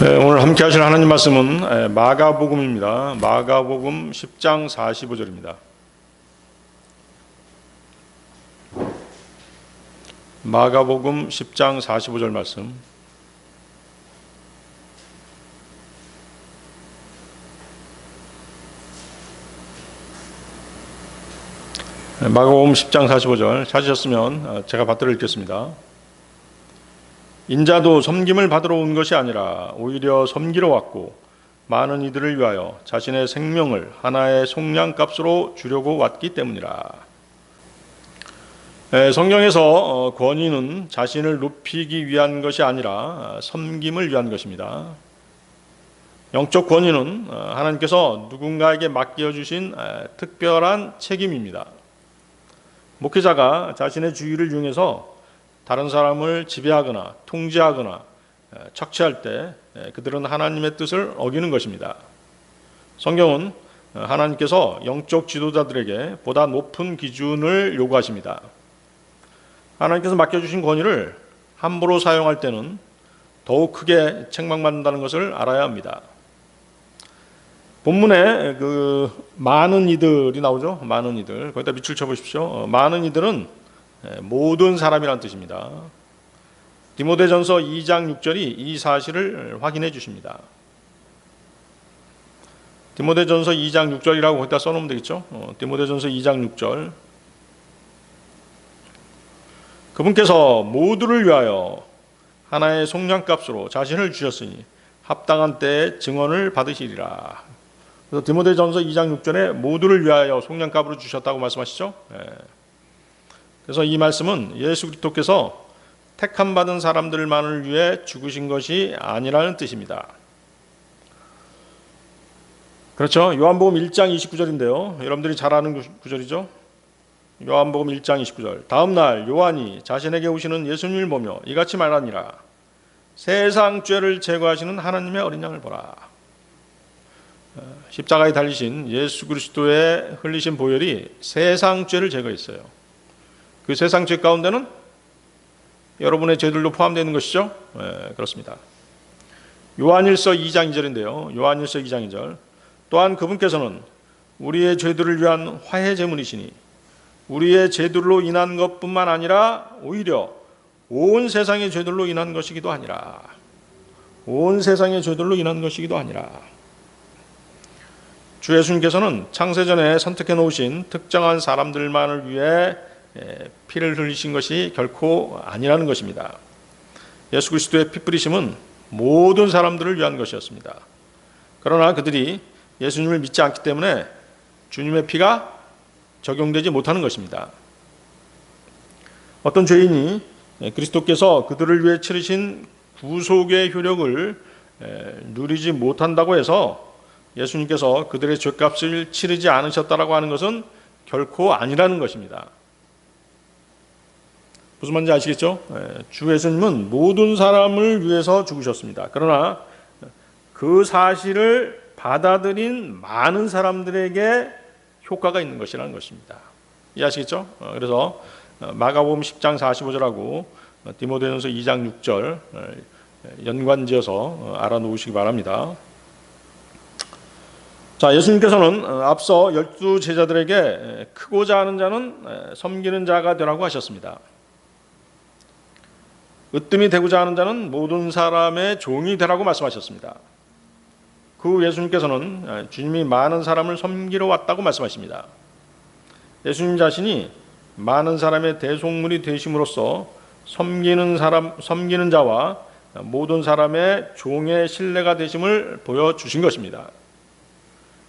오늘 함께 하실 하나님 말씀은 마가복음입니다. 마가복음 10장 45절입니다. 마가복음 10장 45절 말씀. 마가복음 10장 45절 찾으셨으면 제가 받들어 읽겠습니다. 인자도 섬김을 받으러 온 것이 아니라 오히려 섬기러 왔고 많은 이들을 위하여 자신의 생명을 하나의 속량값으로 주려고 왔기 때문이라. 성경에서 권위는 자신을 높이기 위한 것이 아니라 섬김을 위한 것입니다. 영적 권위는 하나님께서 누군가에게 맡겨주신 특별한 책임입니다. 목회자가 자신의 주의를 이용해서 다른 사람을 지배하거나 통제하거나 착취할 때 그들은 하나님의 뜻을 어기는 것입니다. 성경은 하나님께서 영적 지도자들에게 보다 높은 기준을 요구하십니다. 하나님께서 맡겨주신 권위를 함부로 사용할 때는 더욱 크게 책망받는다는 것을 알아야 합니다. 본문에 많은 이들이 나오죠. 많은 이들. 거기다 밑줄 쳐보십시오. 많은 이들은 모든 사람이란 뜻입니다. 디모데전서 2장 6절이 이 사실을 확인해 주십니다. 디모데전서 2장 6절이라고 거기다 써놓으면 되겠죠. 디모데전서 2장 6절. 그분께서 모두를 위하여 하나의 속량값으로 자신을 주셨으니 합당한 때에 증언을 받으시리라. 그래서 디모데전서 2장 6절에 모두를 위하여 속량값으로 주셨다고 말씀하시죠. 그래서 이 말씀은 예수 그리스도께서 택함 받은 사람들만을 위해 죽으신 것이 아니라는 뜻입니다. 그렇죠. 요한복음 1장 29절인데요. 여러분들이 잘 아는 구절이죠. 요한복음 1장 29절. 다음 날 요한이 자신에게 오시는 예수님을 보며 이같이 말하니라. 세상 죄를 제거하시는 하나님의 어린 양을 보라. 십자가에 달리신 예수 그리스도의 흘리신 보혈이 세상 죄를 제거했어요. 그 세상 죄 가운데는 여러분의 죄들도 포함되는 것이죠. 그렇습니다. 요한일서 2장 2절인데요. 요한일서 2장 2절. 또한 그분께서는 우리의 죄들을 위한 화해 제물이시니 우리의 죄들로 인한 것뿐만 아니라 오히려 온 세상의 죄들로 인한 것이기도 하니라. 온 세상의 죄들로 인한 것이기도 하니라. 주 예수님께서는 창세전에 선택해 놓으신 특정한 사람들만을 위해 피를 흘리신 것이 결코 아니라는 것입니다. 예수 그리스도의 피 뿌리심은 모든 사람들을 위한 것이었습니다. 그러나 그들이 예수님을 믿지 않기 때문에 주님의 피가 적용되지 못하는 것입니다. 어떤 죄인이 그리스도께서 그들을 위해 치르신 구속의 효력을 누리지 못한다고 해서 예수님께서 그들의 죄값을 치르지 않으셨다라고 하는 것은 결코 아니라는 것입니다. 무슨 말인지 아시겠죠? 주 예수님은 모든 사람을 위해서 죽으셨습니다. 그러나 그 사실을 받아들인 많은 사람들에게 효과가 있는 것이라는 것입니다. 이해하시겠죠? 그래서 마가복음 10장 45절하고 디모데전서 2장 6절 연관지어서 알아놓으시기 바랍니다. 자, 예수님께서는 앞서 12제자들에게 크고자 하는 자는 섬기는 자가 되라고 하셨습니다. 으뜸이 되고자 하는 자는 모든 사람의 종이 되라고 말씀하셨습니다. 그 후 예수님께서는 주님이 많은 사람을 섬기러 왔다고 말씀하십니다. 예수님 자신이 많은 사람의 대속물이 되심으로써 섬기는 자와 모든 사람의 종의 신뢰가 되심을 보여주신 것입니다.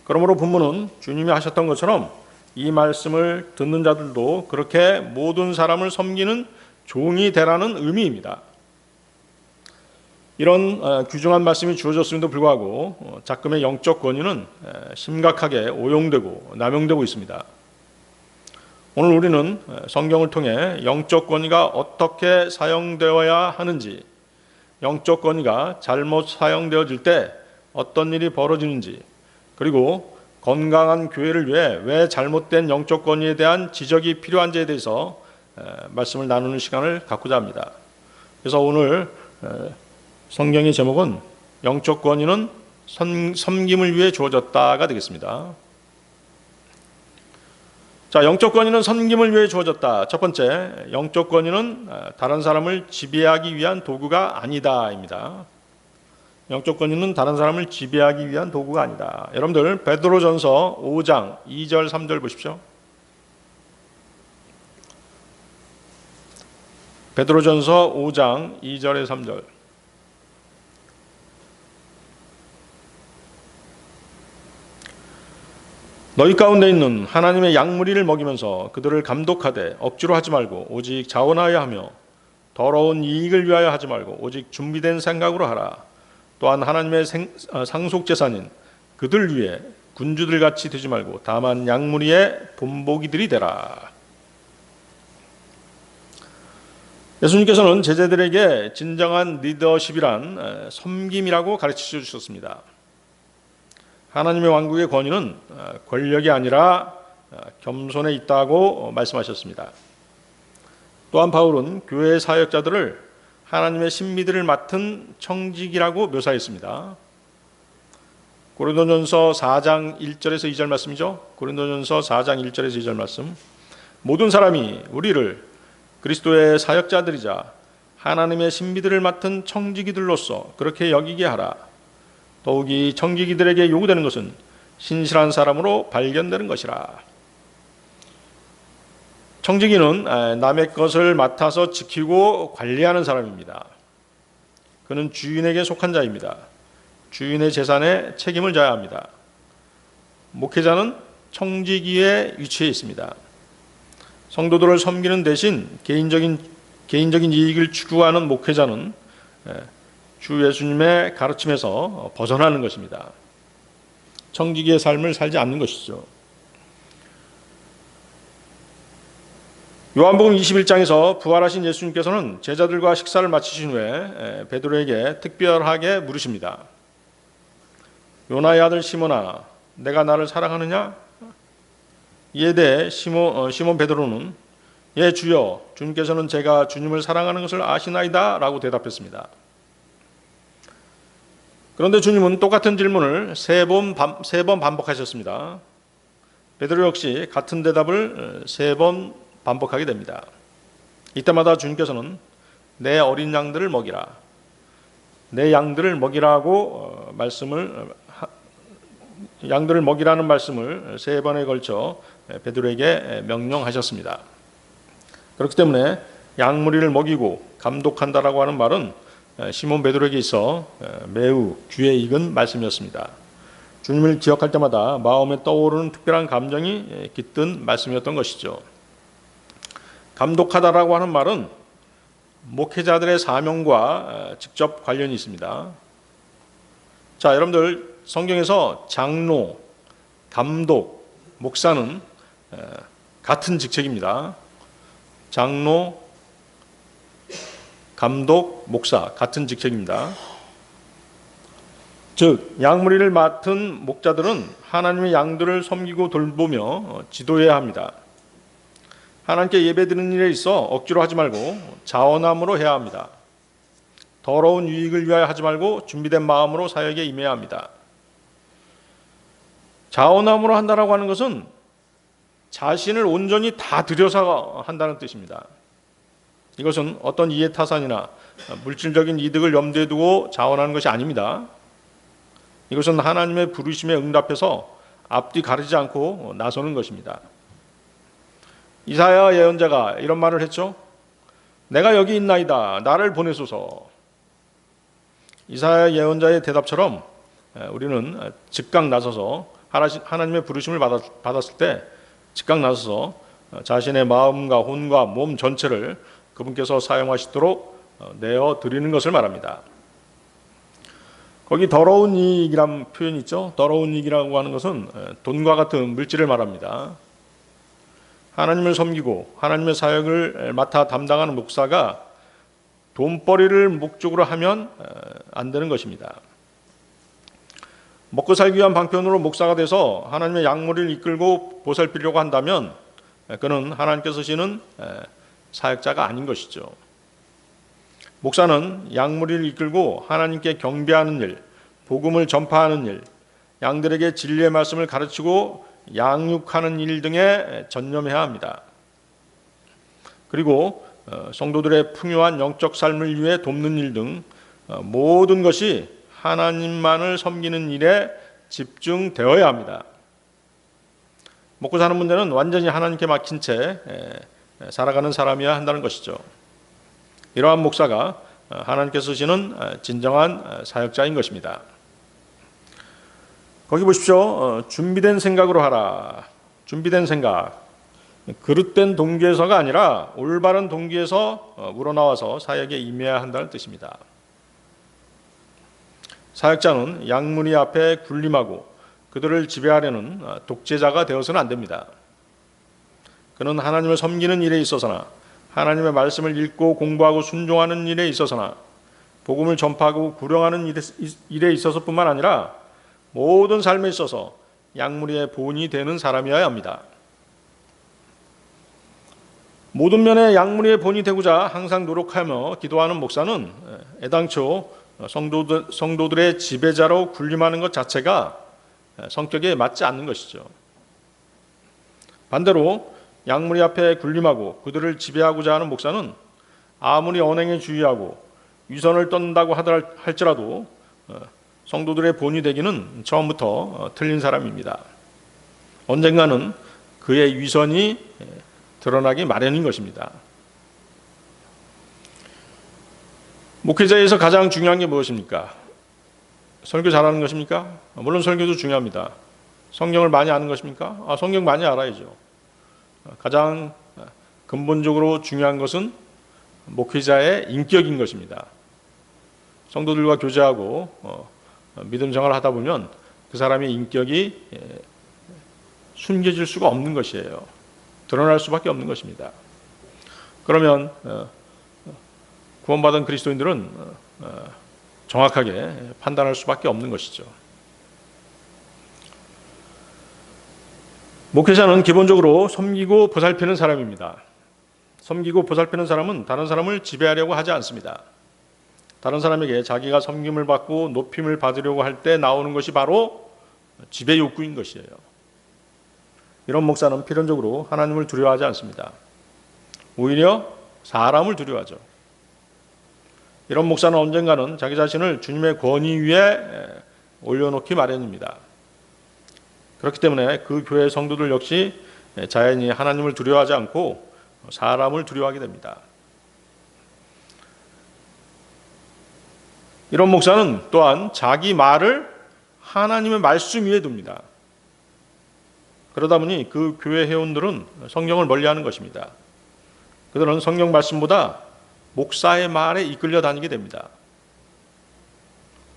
그러므로 본문은 주님이 하셨던 것처럼 이 말씀을 듣는 자들도 그렇게 모든 사람을 섬기는 종이 되라는 의미입니다. 이런 귀중한 말씀이 주어졌음에도 불구하고 작금의 영적 권위는 심각하게 오용되고 남용되고 있습니다. 오늘 우리는 성경을 통해 영적 권위가 어떻게 사용되어야 하는지, 영적 권위가 잘못 사용되어질 때 어떤 일이 벌어지는지, 그리고 건강한 교회를 위해 왜 잘못된 영적 권위에 대한 지적이 필요한지에 대해서 말씀을 나누는 시간을 갖고자 합니다. 그래서 오늘 성경의 제목은 영적 권위는 섬김을 위해 주어졌다가 되겠습니다. 자, 영적 권위는 섬김을 위해 주어졌다. 첫 번째, 영적 권위는 다른 사람을 지배하기 위한 도구가 아니다입니다. 영적 권위는 다른 사람을 지배하기 위한 도구가 아니다. 여러분들 베드로전서 5장 2절 3절 보십시오. 베드로전서 5장 2절에 3절. 너희 가운데 있는 하나님의 양무리를 먹이면서 그들을 감독하되 억지로 하지 말고 오직 자원하여 하며 더러운 이익을 위하여 하지 말고 오직 준비된 생각으로 하라. 또한 하나님의 상속재산인 그들 위해 군주들 같이 되지 말고 다만 양무리의 본보기들이 되라. 예수님께서는 제자들에게 진정한 리더십이란 섬김이라고 가르쳐 주셨습니다. 하나님의 왕국의 권위는 권력이 아니라 겸손에 있다고 말씀하셨습니다. 또한 바울은 교회의 사역자들을 하나님의 신비들을 맡은 청직이라고 묘사했습니다. 고린도전서 4장 1절에서 2절 말씀이죠. 고린도전서 4장 1절에서 2절 말씀. 모든 사람이 우리를 그리스도의 사역자들이자 하나님의 신비들을 맡은 청지기들로서 그렇게 여기게 하라. 더욱이 청지기들에게 요구되는 것은 신실한 사람으로 발견되는 것이라. 청지기는 남의 것을 맡아서 지키고 관리하는 사람입니다. 그는 주인에게 속한 자입니다. 주인의 재산에 책임을 져야 합니다. 목회자는 청지기에 위치해 있습니다. 성도들을 섬기는 대신 개인적인 이익을 추구하는 목회자는 주 예수님의 가르침에서 벗어나는 것입니다. 청지기의 삶을 살지 않는 것이죠. 요한복음 21장에서 부활하신 예수님께서는 제자들과 식사를 마치신 후에 베드로에게 특별하게 물으십니다. 요나의 아들 시몬아, 내가 나를 사랑하느냐? 이에 대해 시몬 베드로는 예 주여, 주님께서는 제가 주님을 사랑하는 것을 아시나이다 라고 대답했습니다. 그런데 주님은 똑같은 질문을 세 번 반복하셨습니다. 베드로 역시 같은 대답을 3번 반복하게 됩니다. 이때마다 주님께서는 내 어린 양들을 먹이라, 내 양들을 먹이라고 양들을 먹이라는 말씀을 3번에 걸쳐 베드로에게 명령하셨습니다. 그렇기 때문에 양무리를 먹이고 감독한다라고 하는 말은 시몬 베드로에게 있어 매우 귀에 익은 말씀이었습니다. 주님을 기억할 때마다 마음에 떠오르는 특별한 감정이 깃든 말씀이었던 것이죠. 감독하다라고 하는 말은 목회자들의 사명과 직접 관련이 있습니다. 자, 여러분들 성경에서 장로, 감독, 목사는 같은 직책입니다. 장로, 감독, 목사 같은 직책입니다. 즉 양무리를 맡은 목자들은 하나님의 양들을 섬기고 돌보며 지도해야 합니다. 하나님께 예배드리는 일에 있어 억지로 하지 말고 자원함으로 해야 합니다. 더러운 유익을 위하여 하지 말고 준비된 마음으로 사역에 임해야 합니다. 자원함으로 한다라고 하는 것은 자신을 온전히 다 들여서 한다는 뜻입니다. 이것은 어떤 이해타산이나 물질적인 이득을 염두에 두고 자원하는 것이 아닙니다. 이것은 하나님의 부르심에 응답해서 앞뒤 가리지 않고 나서는 것입니다. 이사야 예언자가 이런 말을 했죠. 내가 여기 있나이다. 나를 보내소서. 이사야 예언자의 대답처럼 우리는 즉각 나서서 하나님의 부르심을 받았을 때 즉각 나서서 자신의 마음과 혼과 몸 전체를 그분께서 사용하시도록 내어드리는 것을 말합니다. 거기 더러운 이익이라는 표현이 있죠. 더러운 이익이라고 하는 것은 돈과 같은 물질을 말합니다. 하나님을 섬기고 하나님의 사역을 맡아 담당하는 목사가 돈벌이를 목적으로 하면 안 되는 것입니다. 먹고 살기 위한 방편으로 목사가 돼서 하나님의 양무리를 이끌고 보살피려고 한다면 그는 하나님께서 쓰시는 사역자가 아닌 것이죠. 목사는 양무리를 이끌고 하나님께 경배하는 일, 복음을 전파하는 일, 양들에게 진리의 말씀을 가르치고 양육하는 일 등에 전념해야 합니다. 그리고 성도들의 풍요한 영적 삶을 위해 돕는 일 등 모든 것이 하나님만을 섬기는 일에 집중되어야 합니다. 먹고 사는 문제는 완전히 하나님께 맡긴 채 살아가는 사람이어야 한다는 것이죠. 이러한 목사가 하나님께서 쓰시는 진정한 사역자인 것입니다. 거기 보십시오. 준비된 생각으로 하라. 준비된 생각. 그릇된 동기에서가 아니라 올바른 동기에서 우러나와서 사역에 임해야 한다는 뜻입니다. 사역자는 양무리 앞에 군림하고 그들을 지배하려는 독재자가 되어서는 안 됩니다. 그는 하나님을 섬기는 일에 있어서나 하나님의 말씀을 읽고 공부하고 순종하는 일에 있어서나 복음을 전파하고 구령하는 일에 있어서뿐만 아니라 모든 삶에 있어서 양무리의 본이 되는 사람이어야 합니다. 모든 면에 양무리의 본이 되고자 항상 노력하며 기도하는 목사는 애당초 성도들의 지배자로 군림하는 것 자체가 성격에 맞지 않는 것이죠. 반대로 양무리 앞에 군림하고 그들을 지배하고자 하는 목사는 아무리 언행에 주의하고 위선을 떤다고 할지라도 성도들의 본이 되기는 처음부터 틀린 사람입니다. 언젠가는 그의 위선이 드러나기 마련인 것입니다. 목회자에서 가장 중요한 게 무엇입니까? 설교 잘하는 것입니까? 물론 설교도 중요합니다. 성경을 많이 아는 것입니까? 성경 많이 알아야죠. 가장 근본적으로 중요한 것은 목회자의 인격인 것입니다. 성도들과 교제하고 믿음 생활을 하다 보면 그 사람의 인격이 숨겨질 수가 없는 것이에요. 드러날 수밖에 없는 것입니다. 그러면 구원받은 그리스도인들은 정확하게 판단할 수밖에 없는 것이죠. 목회자는 기본적으로 섬기고 보살피는 사람입니다. 섬기고 보살피는 사람은 다른 사람을 지배하려고 하지 않습니다. 다른 사람에게 자기가 섬김을 받고 높임을 받으려고 할 때 나오는 것이 바로 지배 욕구인 것이에요. 이런 목사는 필연적으로 하나님을 두려워하지 않습니다. 오히려 사람을 두려워하죠. 이런 목사는 언젠가는 자기 자신을 주님의 권위 위에 올려놓기 마련입니다. 그렇기 때문에 그 교회 성도들 역시 자연히 하나님을 두려워하지 않고 사람을 두려워하게 됩니다. 이런 목사는 또한 자기 말을 하나님의 말씀 위에 둡니다. 그러다 보니 그 교회 회원들은 성경을 멀리하는 것입니다. 그들은 성경 말씀보다 목사의 말에 이끌려 다니게 됩니다.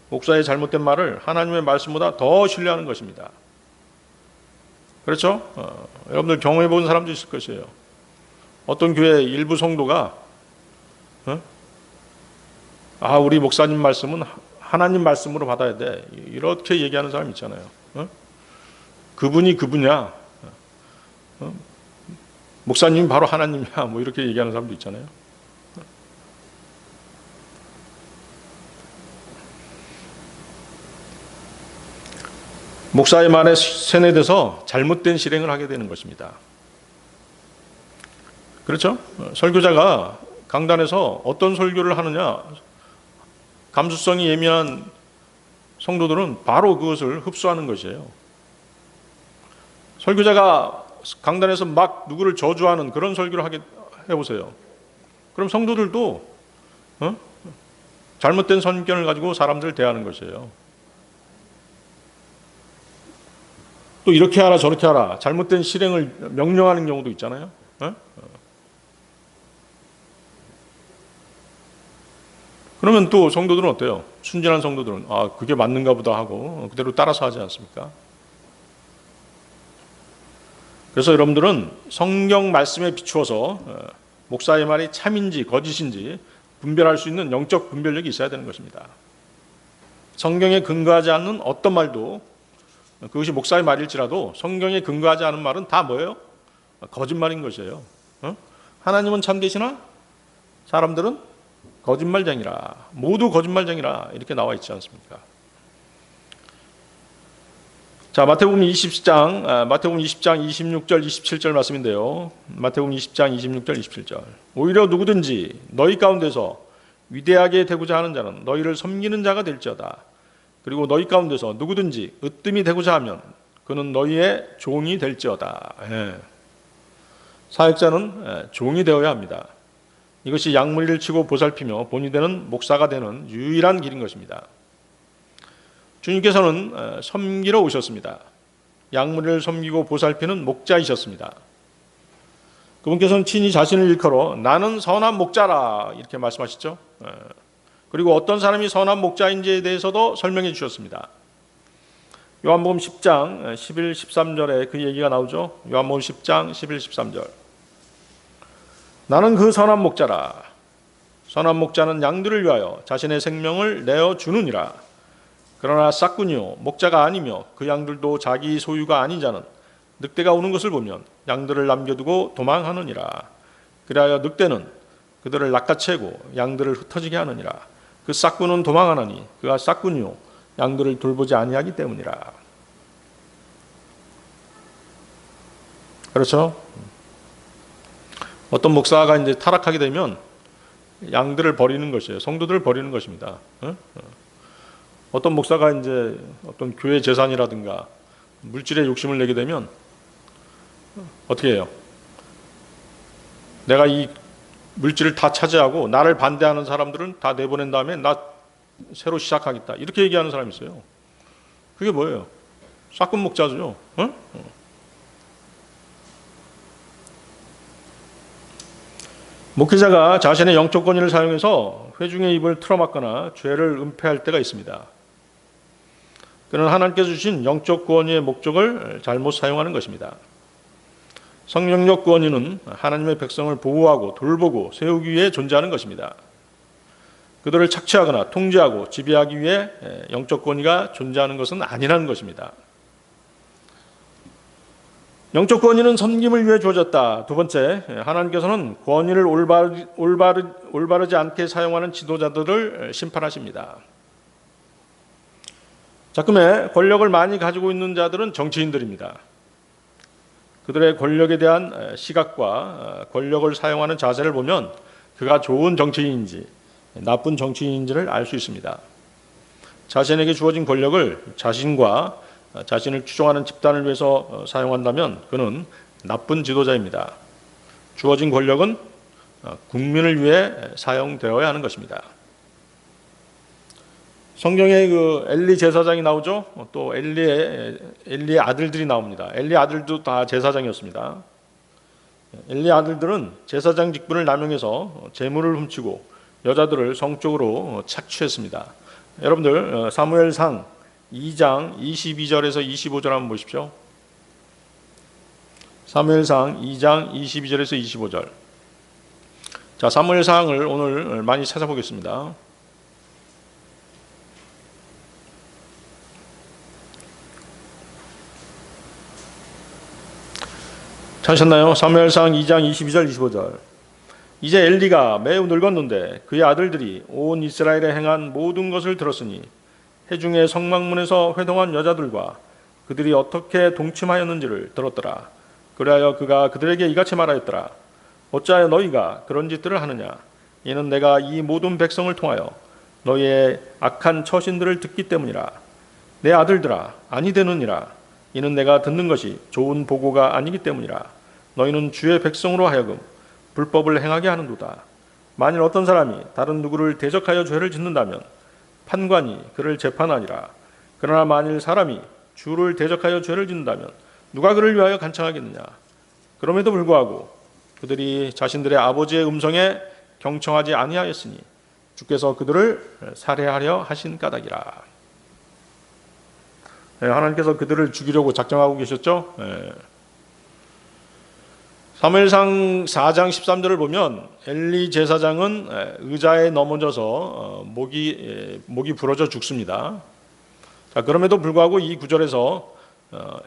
목사의 잘못된 말을 하나님의 말씀보다 더 신뢰하는 것입니다. 그렇죠? 여러분들 경험해 본 사람도 있을 것이에요. 어떤 교회 일부 성도가 우리 목사님 말씀은 하나님 말씀으로 받아야 돼. 이렇게 얘기하는 사람 있잖아요. 그분이 그분이야. 목사님이 바로 하나님이야. 뭐 이렇게 얘기하는 사람도 있잖아요. 목사의 말에 세뇌돼서 잘못된 실행을 하게 되는 것입니다. 그렇죠? 설교자가 강단에서 어떤 설교를 하느냐, 감수성이 예민한 성도들은 바로 그것을 흡수하는 것이에요. 설교자가 강단에서 막 누구를 저주하는 그런 설교를 하게 해보세요. 그럼 성도들도 잘못된 선견을 가지고 사람들을 대하는 것이에요. 또 이렇게 하라 저렇게 하라 잘못된 실행을 명령하는 경우도 있잖아요. 그러면 또 성도들은 어때요? 순진한 성도들은 그게 맞는가 보다 하고 그대로 따라서 하지 않습니까? 그래서 여러분들은 성경 말씀에 비추어서 목사의 말이 참인지 거짓인지 분별할 수 있는 영적 분별력이 있어야 되는 것입니다. 성경에 근거하지 않는 어떤 말도 그것이 목사의 말일지라도 성경에 근거하지 않은 말은 다 뭐예요? 거짓말인 것이에요. 하나님은 참되시나 사람들은 거짓말쟁이라, 모두 거짓말쟁이라 이렇게 나와 있지 않습니까? 자, 마태복음 20장 26절 27절 말씀인데요. 마태복음 20장 26절 27절. 오히려 누구든지 너희 가운데서 위대하게 되고자 하는 자는 너희를 섬기는 자가 될지어다. 그리고 너희 가운데서 누구든지 으뜸이 되고자 하면 그는 너희의 종이 될지어다. 사역자는 종이 되어야 합니다. 이것이 양무리를 치고 보살피며 본이 되는 목사가 되는 유일한 길인 것입니다. 주님께서는 섬기러 오셨습니다. 양무리를 섬기고 보살피는 목자이셨습니다. 그분께서는 친히 자신을 일컬어 나는 선한 목자라 이렇게 말씀하시죠. 그리고 어떤 사람이 선한 목자인지에 대해서도 설명해 주셨습니다. 요한복음 10장 11, 13절에 그 얘기가 나오죠. 요한복음 10장 11, 13절. 나는 그 선한 목자라. 선한 목자는 양들을 위하여 자신의 생명을 내어주느니라. 그러나 싹군이요 목자가 아니며 그 양들도 자기 소유가 아닌 자는 늑대가 오는 것을 보면 양들을 남겨두고 도망하느니라. 그리하여 늑대는 그들을 낚아채고 양들을 흩어지게 하느니라. 그 싹군은 도망하나니 그가 싹군이요 양들을 돌보지 아니하기 때문이라. 그렇죠? 어떤 목사가 이제 타락하게 되면 양들을 버리는 것이에요. 성도들을 버리는 것입니다. 어떤 목사가 이제 어떤 교회 재산이라든가 물질에 욕심을 내게 되면 어떻게 해요? 내가 이 물질을 다 차지하고 나를 반대하는 사람들은 다 내보낸 다음에 나 새로 시작하겠다. 이렇게 얘기하는 사람이 있어요. 그게 뭐예요? 싹군 목자죠. 목회자가 자신의 영적 권위를 사용해서 회중의 입을 틀어막거나 죄를 은폐할 때가 있습니다. 그는 하나님께서 주신 영적 권위의 목적을 잘못 사용하는 것입니다. 성령적 권위는 하나님의 백성을 보호하고 돌보고 세우기 위해 존재하는 것입니다. 그들을 착취하거나 통제하고 지배하기 위해 영적 권위가 존재하는 것은 아니라는 것입니다. 영적 권위는 섬김을 위해 주어졌다. 두 번째, 하나님께서는 권위를 올바르지 않게 사용하는 지도자들을 심판하십니다. 자금에 권력을 많이 가지고 있는 자들은 정치인들입니다. 그들의 권력에 대한 시각과 권력을 사용하는 자세를 보면 그가 좋은 정치인인지 나쁜 정치인인지를 알 수 있습니다. 자신에게 주어진 권력을 자신과 자신을 추종하는 집단을 위해서 사용한다면 그는 나쁜 지도자입니다. 주어진 권력은 국민을 위해 사용되어야 하는 것입니다. 성경에 그 엘리 제사장이 나오죠. 또 엘리의 아들들이 나옵니다. 엘리 아들도 다 제사장이었습니다. 엘리 아들들은 제사장 직분을 남용해서 재물을 훔치고 여자들을 성적으로 착취했습니다. 여러분들 사무엘상 2장 22절에서 25절 한번 보십시오. 사무엘상 2장 22절에서 25절. 자, 사무엘상을 오늘 많이 찾아보겠습니다. 찾으셨나요? 사무엘상 2장 22절 25절. 이제 엘리가 매우 늙었는데 그의 아들들이 온 이스라엘에 행한 모든 것을 들었으니 회중의 성막문에서 회동한 여자들과 그들이 어떻게 동침하였는지를 들었더라. 그리하여 그가 그들에게 이같이 말하였더라. 어찌하여 너희가 그런 짓들을 하느냐? 이는 내가 이 모든 백성을 통하여 너희의 악한 처신들을 듣기 때문이라. 내 아들들아, 아니 되느니라. 이는 내가 듣는 것이 좋은 보고가 아니기 때문이라. 너희는 주의 백성으로 하여금 불법을 행하게 하는도다. 만일 어떤 사람이 다른 누구를 대적하여 죄를 짓는다면 판관이 그를 재판하니라. 그러나 만일 사람이 주를 대적하여 죄를 짓는다면 누가 그를 위하여 간청하겠느냐? 그럼에도 불구하고 그들이 자신들의 아버지의 음성에 경청하지 아니하였으니 주께서 그들을 살해하려 하신 까닭이라. 하나님께서 그들을 죽이려고 작정하고 계셨죠. 사무엘상 4장 13절을 보면 엘리 제사장은 의자에 넘어져서 목이 부러져 죽습니다. 자, 그럼에도 불구하고 이 구절에서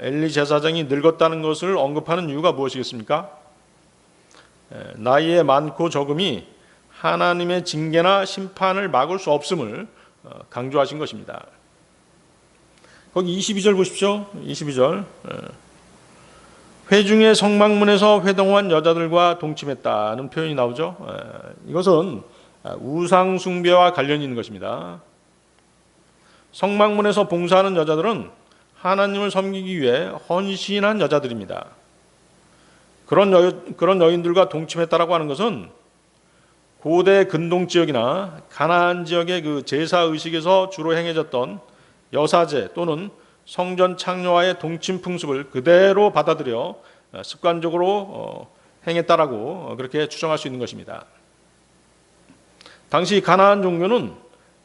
엘리 제사장이 늙었다는 것을 언급하는 이유가 무엇이겠습니까? 나이의 많고 적음이 하나님의 징계나 심판을 막을 수 없음을 강조하신 것입니다. 거기 22절 보십시오. 22절. 회중의 성막문에서 회동한 여자들과 동침했다는 표현이 나오죠. 이것은 우상 숭배와 관련이 있는 것입니다. 성막문에서 봉사하는 여자들은 하나님을 섬기기 위해 헌신한 여자들입니다. 그런 여인들과 동침했다라고 하는 것은 고대 근동 지역이나 가나안 지역의 그 제사 의식에서 주로 행해졌던 여사제 또는 성전 창녀와의 동침 풍습을 그대로 받아들여 습관적으로 행했다라고 그렇게 추정할 수 있는 것입니다. 당시 가나안 종교는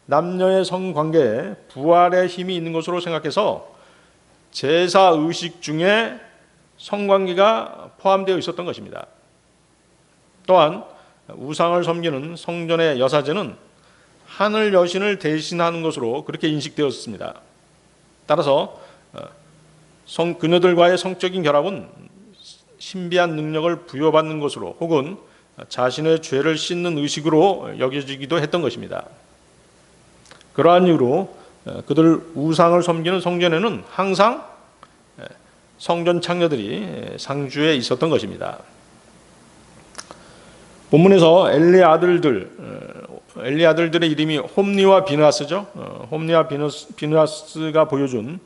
남녀의 성관계에 부활의 힘이 있는 것으로 생각해서 제사 의식 중에 성관계가 포함되어 있었던 것입니다. 또한 우상을 섬기는 성전의 여사제는 하늘 여신을 대신하는 것으로 그렇게 인식되었습니다. 따라서 그녀들과의 성적인 결합은 신비한 능력을 부여받는 것으로 혹은 자신의 죄를 씻는 의식으로 여겨지기도 했던 것입니다. 그러한 이유로 그들 우상을 섬기는 성전에는 항상 성전 창녀들이 상주에 있었던 것입니다. 본문에서 엘리 아들들의 이름이 홈니와 비느하스죠. 홈니와 비느하스가 보여준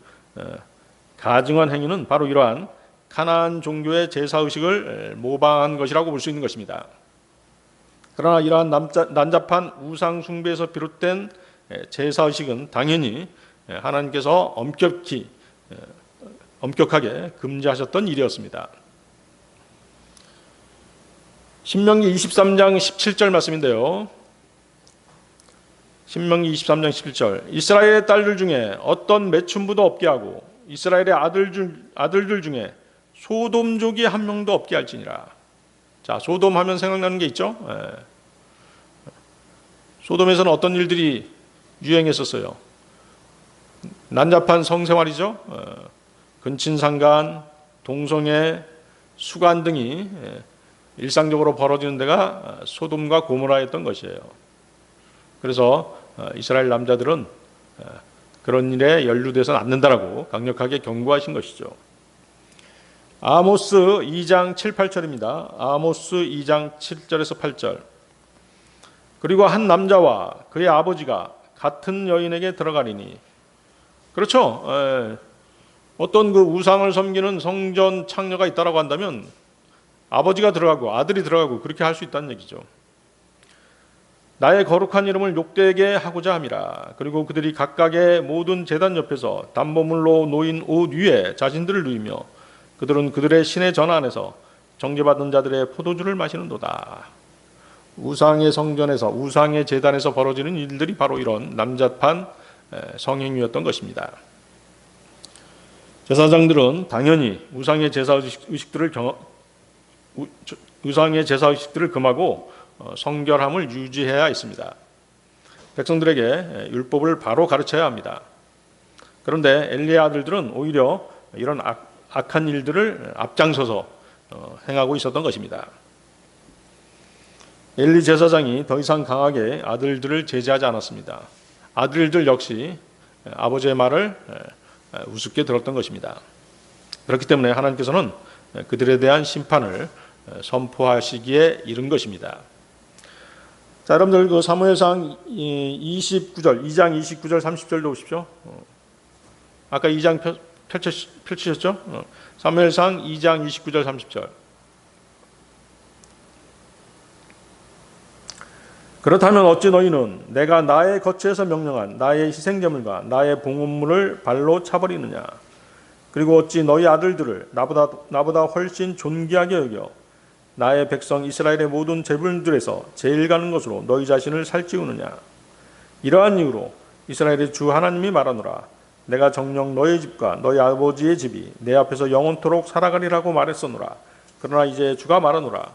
가증한 행위는 바로 이러한 가나안 종교의 제사 의식을 모방한 것이라고 볼 수 있는 것입니다. 그러나 이러한 난잡한 우상 숭배에서 비롯된 제사 의식은 당연히 하나님께서 엄격하게 금지하셨던 일이었습니다. 신명기 23장 17절 말씀인데요. 신명기 23장 17절. 이스라엘의 딸들 중에 어떤 매춘부도 없게 하고 이스라엘의 아들들 중에 소돔족이 한 명도 없게 할지니라. 자, 소돔 하면 생각나는 게 있죠? 소돔에서는 어떤 일들이 유행했었어요? 난잡한 성생활이죠. 근친상간, 동성애, 수간 등이 일상적으로 벌어지는 데가 소돔과 고모라였던 것이에요. 그래서 이스라엘 남자들은 그런 일에 연루돼서는 안 된다라고 강력하게 경고하신 것이죠. 아모스 2장 7, 8절입니다. 아모스 2장 7절에서 8절. 그리고 한 남자와 그의 아버지가 같은 여인에게 들어가리니. 그렇죠. 어떤 그 우상을 섬기는 성전 창녀가 있다라고 한다면 아버지가 들어가고 아들이 들어가고 그렇게 할 수 있다는 얘기죠. 나의 거룩한 이름을 욕되게 하고자 함이라. 그리고 그들이 각각의 모든 제단 옆에서 담보물로 놓인 옷 위에 자신들을 누이며 그들은 그들의 신의 전 안에서 정죄받은 자들의 포도주를 마시는도다. 우상의 성전에서 우상의 제단에서 벌어지는 일들이 바로 이런 남잡한 성행위였던 것입니다. 제사장들은 당연히 우상의 제사 의식들을 금하고 성결함을 유지해야 했습니다. 백성들에게 율법을 바로 가르쳐야 합니다. 그런데 엘리의 아들들은 오히려 이런 악한 일들을 앞장서서 행하고 있었던 것입니다. 엘리 제사장이 더 이상 강하게 아들들을 제지하지 않았습니다. 아들들 역시 아버지의 말을 우습게 들었던 것입니다. 그렇기 때문에 하나님께서는 그들에 대한 심판을 선포하시기에 이른 것입니다. 자, 여러분들 그 사무엘상 2장 29절 30절도 보십시오. 아까 2장 펼치셨죠? 사무엘상 2장 29절 30절. 그렇다면 어찌 너희는 내가 나의 거처에서 명령한 나의 희생제물과 나의 봉헌물을 발로 차버리느냐? 그리고 어찌 너희 아들들을 나보다 훨씬 존귀하게 여겨 나의 백성 이스라엘의 모든 제물들에서 제일 가는 것으로 너희 자신을 살찌우느냐? 이러한 이유로 이스라엘의 주 하나님이 말하노라. 내가 정녕 너희 집과 너희 아버지의 집이 내 앞에서 영원토록 살아가리라고 말했었노라. 그러나 이제 주가 말하노라.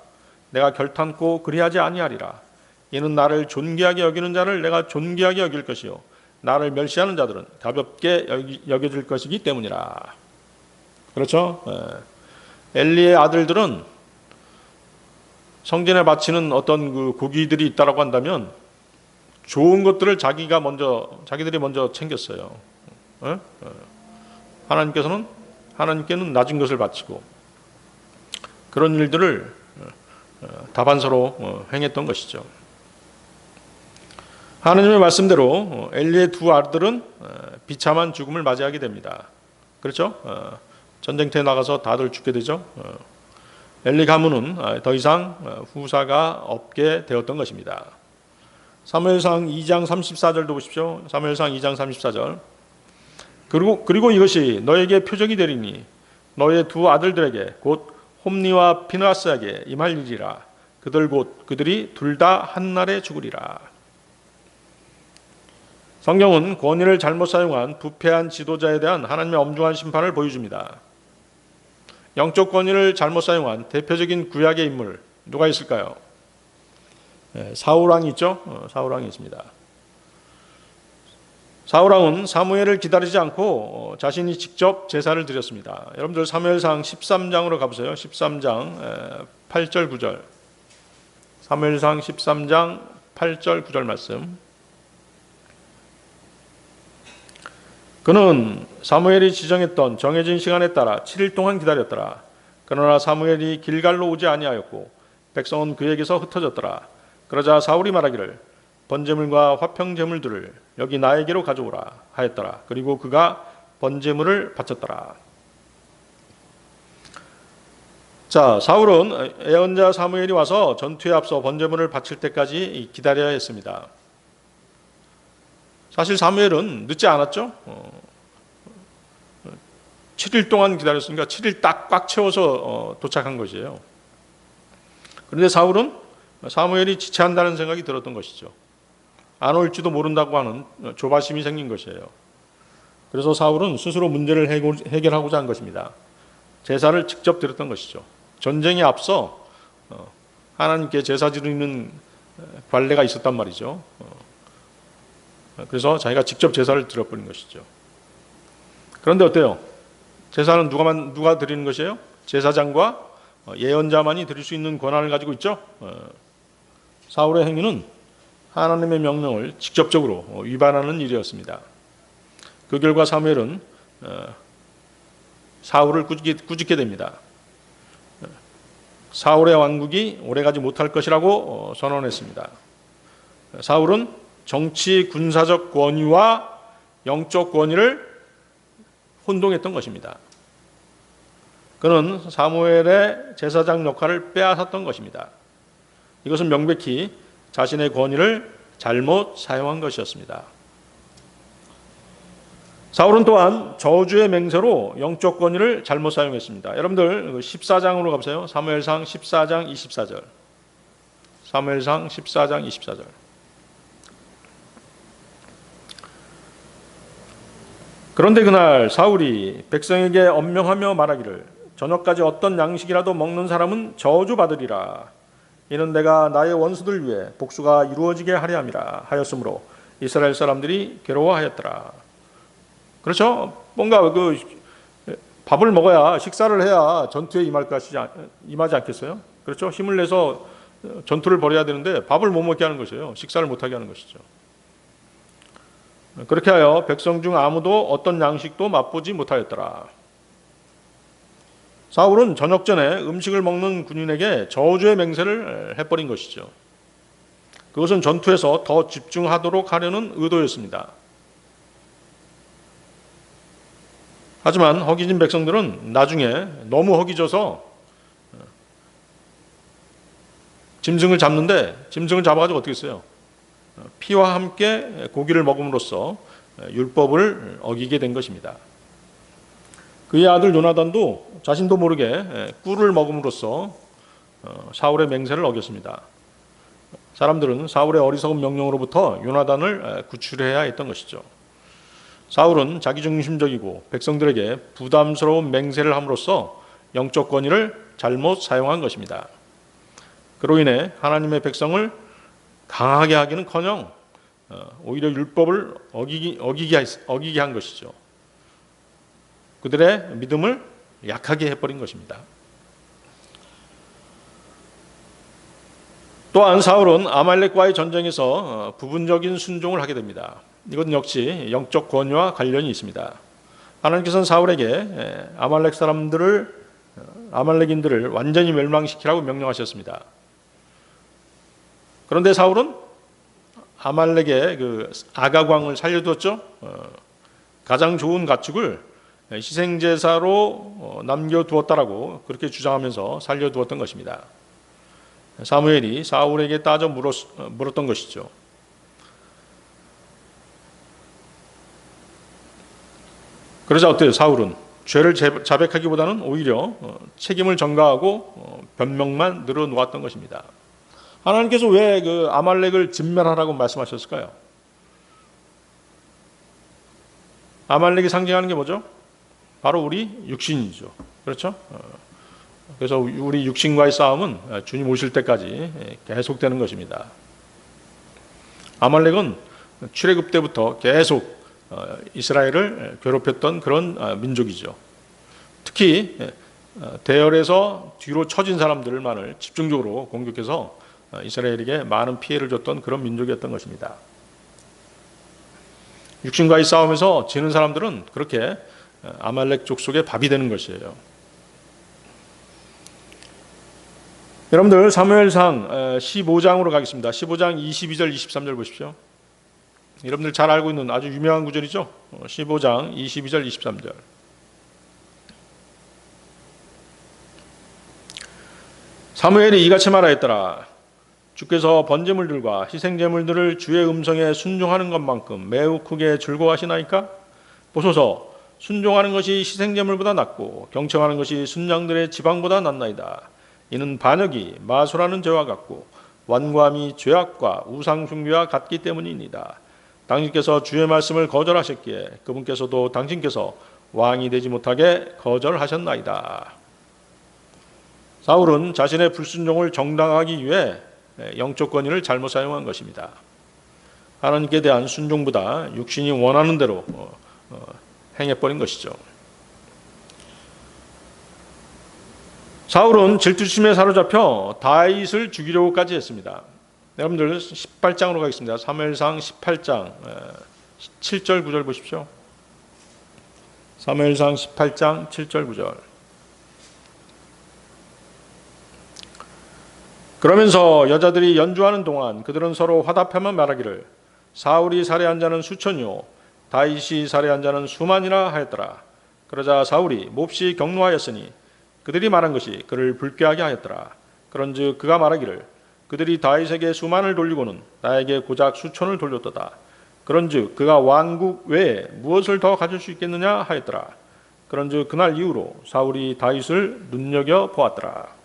내가 결탄코 그리하지 아니하리라. 이는 나를 존귀하게 여기는 자를 내가 존귀하게 여길 것이요 나를 멸시하는 자들은 가볍게 여겨질 것이기 때문이라. 그렇죠? 엘리의 아들들은 성전에 바치는 어떤 그 고기들이 있다라고 한다면 좋은 것들을 자기들이 먼저 챙겼어요. 하나님께는 낮은 것을 바치고 그런 일들을 다반사로 행했던 것이죠. 하나님의 말씀대로 엘리의 두 아들은 비참한 죽음을 맞이하게 됩니다. 그렇죠? 전쟁터에 나가서 다들 죽게 되죠. 엘리 가문은 더 이상 후사가 없게 되었던 것입니다. 사무엘상 2장 34절도 보십시오. 사무엘상 2장 34절. 그리고 이것이 너에게 표적이 되리니 너의 두 아들들에게 곧 홈니와 피느하스에게 임할 일이라. 그들이 둘 다 한날에 죽으리라. 성경은 권위를 잘못 사용한 부패한 지도자에 대한 하나님의 엄중한 심판을 보여줍니다. 영적 권위를 잘못 사용한 대표적인 구약의 인물 누가 있을까요? 사울왕이 있죠. 사울왕이 있습니다. 사울왕은 사무엘을 기다리지 않고 자신이 직접 제사를 드렸습니다. 여러분들 사무엘상 13장으로 가보세요. 13장 8절 9절. 사무엘상 13장 8절 9절 말씀. 그는 사무엘이 지정했던 정해진 시간에 따라 7일 동안 기다렸더라. 그러나 사무엘이 길갈로 오지 아니하였고 백성은 그에게서 흩어졌더라. 그러자 사울이 말하기를 번제물과 화평제물들을 여기 나에게로 가져오라 하였더라. 그리고 그가 번제물을 바쳤더라. 자, 사울은 예언자 사무엘이 와서 전투에 앞서 번제물을 바칠 때까지 기다려야 했습니다. 사실 사무엘은 늦지 않았죠. 7일 동안 기다렸으니까 7일 딱 꽉 채워서 도착한 것이에요. 그런데 사울은 사무엘이 지체한다는 생각이 들었던 것이죠. 안 올지도 모른다고 하는 조바심이 생긴 것이에요. 그래서 사울은 스스로 문제를 해결하고자 한 것입니다. 제사를 직접 드렸던 것이죠. 전쟁에 앞서 하나님께 제사 드리는 관례가 있었단 말이죠. 그래서 자기가 직접 제사를 드려버린 것이죠. 그런데 어때요? 제사는 누가 드리는 것이에요? 제사장과 예언자만이 드릴 수 있는 권한을 가지고 있죠. 사울의 행위는 하나님의 명령을 직접적으로 위반하는 일이었습니다. 그 결과 사무엘은 사울을 꾸짖게 됩니다. 사울의 왕국이 오래가지 못할 것이라고 선언했습니다. 사울은 정치 군사적 권위와 영적 권위를 혼동했던 것입니다. 그는 사무엘의 제사장 역할을 빼앗았던 것입니다. 이것은 명백히 자신의 권위를 잘못 사용한 것이었습니다. 사울은 또한 저주의 맹세로 영적 권위를 잘못 사용했습니다. 여러분들 14장으로 가보세요. 사무엘상 14장 24절. 사무엘상 14장 24절. 그런데 그날 사울이 백성에게 엄명하며 말하기를 저녁까지 어떤 양식이라도 먹는 사람은 저주받으리라. 이는 내가 나의 원수들 위해 복수가 이루어지게 하려 함이라 하였으므로 이스라엘 사람들이 괴로워하였더라. 그렇죠? 뭔가 밥을 먹어야 식사를 해야 전투에 임하지 않겠어요? 그렇죠? 힘을 내서 전투를 벌여야 되는데 밥을 못 먹게 하는 것이에요. 식사를 못하게 하는 것이죠. 그렇게 하여 백성 중 아무도 어떤 양식도 맛보지 못하였더라. 사울은 저녁 전에 음식을 먹는 군인에게 저주의 맹세를 해버린 것이죠. 그것은 전투에서 더 집중하도록 하려는 의도였습니다. 하지만 허기진 백성들은 나중에 너무 허기져서 짐승을 잡는데 짐승을 잡아가지고 어떻게 했어요? 피와 함께 고기를 먹음으로써 율법을 어기게 된 것입니다. 그의 아들 요나단도 자신도 모르게 꿀을 먹음으로써 사울의 맹세를 어겼습니다. 사람들은 사울의 어리석은 명령으로부터 요나단을 구출해야 했던 것이죠. 사울은 자기중심적이고 백성들에게 부담스러운 맹세를 함으로써 영적 권위를 잘못 사용한 것입니다. 그로 인해 하나님의 백성을 강하게 하기는커녕 오히려 율법을 어기게 한 것이죠. 그들의 믿음을 약하게 해버린 것입니다. 또한 사울은 아말렉과의 전쟁에서 부분적인 순종을 하게 됩니다. 이건 역시 영적 권위와 관련이 있습니다. 하나님께서는 사울에게 아말렉인들을 완전히 멸망시키라고 명령하셨습니다. 그런데 사울은 아말렉의 그 아가광을 살려두었죠. 가장 좋은 가축을 희생제사로 남겨두었다라고 그렇게 주장하면서 살려두었던 것입니다. 사무엘이 사울에게 따져 물었던 것이죠. 그러자 어때요? 사울은 죄를 자백하기보다는 오히려 책임을 전가하고 변명만 늘어놓았던 것입니다. 하나님께서 왜 그 아말렉을 진멸하라고 말씀하셨을까요? 아말렉이 상징하는 게 뭐죠? 바로 우리 육신이죠. 그렇죠? 그래서 우리 육신과의 싸움은 주님 오실 때까지 계속되는 것입니다. 아말렉은 출애굽 때부터 계속 이스라엘을 괴롭혔던 그런 민족이죠. 특히 대열에서 뒤로 처진 사람들만을 집중적으로 공격해서 이스라엘에게 많은 피해를 줬던 그런 민족이었던 것입니다. 육신과의 싸움에서 지는 사람들은 그렇게 아말렉 족속의 밥이 되는 것이에요. 여러분들 사무엘상 15장으로 가겠습니다. 15장 22절 23절 보십시오. 여러분들 잘 알고 있는 아주 유명한 구절이죠. 15장 22절 23절. 사무엘이 이같이 말하였더라. 주께서 번제물들과 희생제물들을 주의 음성에 순종하는 것만큼 매우 크게 즐거워하시나이까? 보소서, 순종하는 것이 희생제물보다 낫고 경청하는 것이 순양들의 지방보다 낫나이다. 이는 반역이 마술하는 죄와 같고 완고함이 죄악과 우상숭배와 같기 때문이니이다. 당신께서 주의 말씀을 거절하셨기에 그분께서도 당신께서 왕이 되지 못하게 거절하셨나이다. 사울은 자신의 불순종을 정당화하기 위해 영적 권위를 잘못 사용한 것입니다. 하나님께 대한 순종보다 육신이 원하는 대로 행해버린 것이죠. 사울은 질투심에 사로잡혀 다윗을 죽이려고까지 했습니다. 여러분들 18장으로 가겠습니다. 사무엘상 18장 7절 9절 보십시오. 사무엘상 18장 7절 9절. 그러면서 여자들이 연주하는 동안 그들은 서로 화답하며 말하기를 사울이 살해한 자는 수천이요 다윗이 살해한 자는 수만이라 하였더라. 그러자 사울이 몹시 격노하였으니 그들이 말한 것이 그를 불쾌하게 하였더라. 그런즉 그가 말하기를 그들이 다윗에게 수만을 돌리고는 나에게 고작 수천을 돌렸도다. 그런즉 그가 왕국 외에 무엇을 더 가질 수 있겠느냐 하였더라. 그런즉 그날 이후로 사울이 다윗을 눈여겨 보았더라.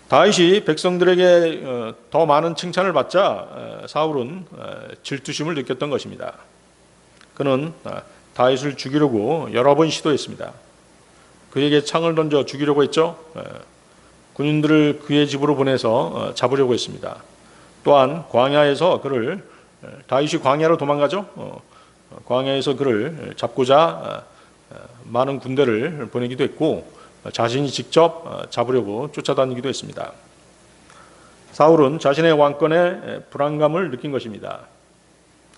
다윗이 백성들에게 더 많은 칭찬을 받자 사울은 질투심을 느꼈던 것입니다. 그는 다윗을 죽이려고 여러 번 시도했습니다. 그에게 창을 던져 죽이려고 했죠. 군인들을 그의 집으로 보내서 잡으려고 했습니다. 또한 광야에서 그를 다윗이 광야로 도망가죠. 광야에서 그를 잡고자 많은 군대를 보내기도 했고 자신이 직접 잡으려고 쫓아다니기도 했습니다. 사울은 자신의 왕권에 불안감을 느낀 것입니다.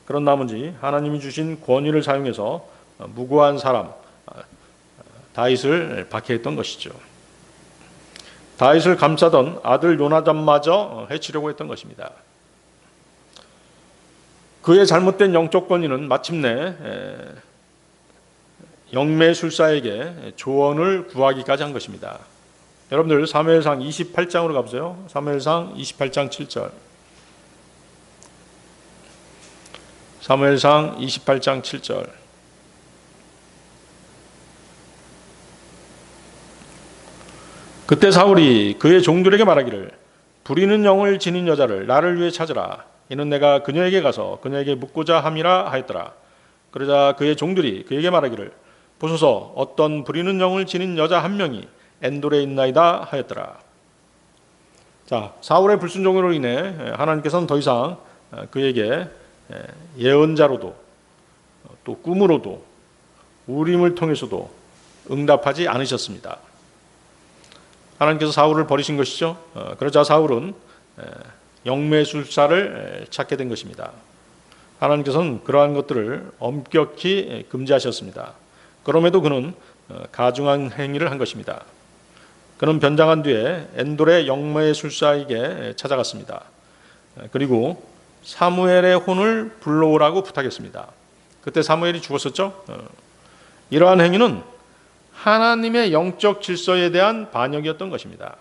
그런 나머지 하나님이 주신 권위를 사용해서 무고한 사람 다윗을 박해했던 것이죠. 다윗을 감싸던 아들 요나단마저 해치려고 했던 것입니다. 그의 잘못된 영적 권위는 마침내 영매술사에게 조언을 구하기까지 한 것입니다. 여러분들 사무엘상 28장으로 가보세요. 사무엘상 28장 7절. 사무엘상 28장 7절. 그때 사울이 그의 종들에게 말하기를 부리는 영을 지닌 여자를 나를 위해 찾으라. 이는 내가 그녀에게 가서 그녀에게 묻고자 함이라 하였더라. 그러자 그의 종들이 그에게 말하기를 보소서 어떤 부리는 영을 지닌 여자 한 명이 엔돌에 있나이다 하였더라. 자, 사울의 불순종으로 인해 하나님께서는 더 이상 그에게 예언자로도 또 꿈으로도 우림을 통해서도 응답하지 않으셨습니다. 하나님께서 사울을 버리신 것이죠. 그러자 사울은 영매술사를 찾게 된 것입니다. 하나님께서는 그러한 것들을 엄격히 금지하셨습니다. 그럼에도 그는 가증한 행위를 한 것입니다. 그는 변장한 뒤에 엔돌의 영매의 술사에게 찾아갔습니다. 그리고 사무엘의 혼을 불러오라고 부탁했습니다. 그때 사무엘이 죽었었죠. 이러한 행위는 하나님의 영적 질서에 대한 반역이었던 것입니다.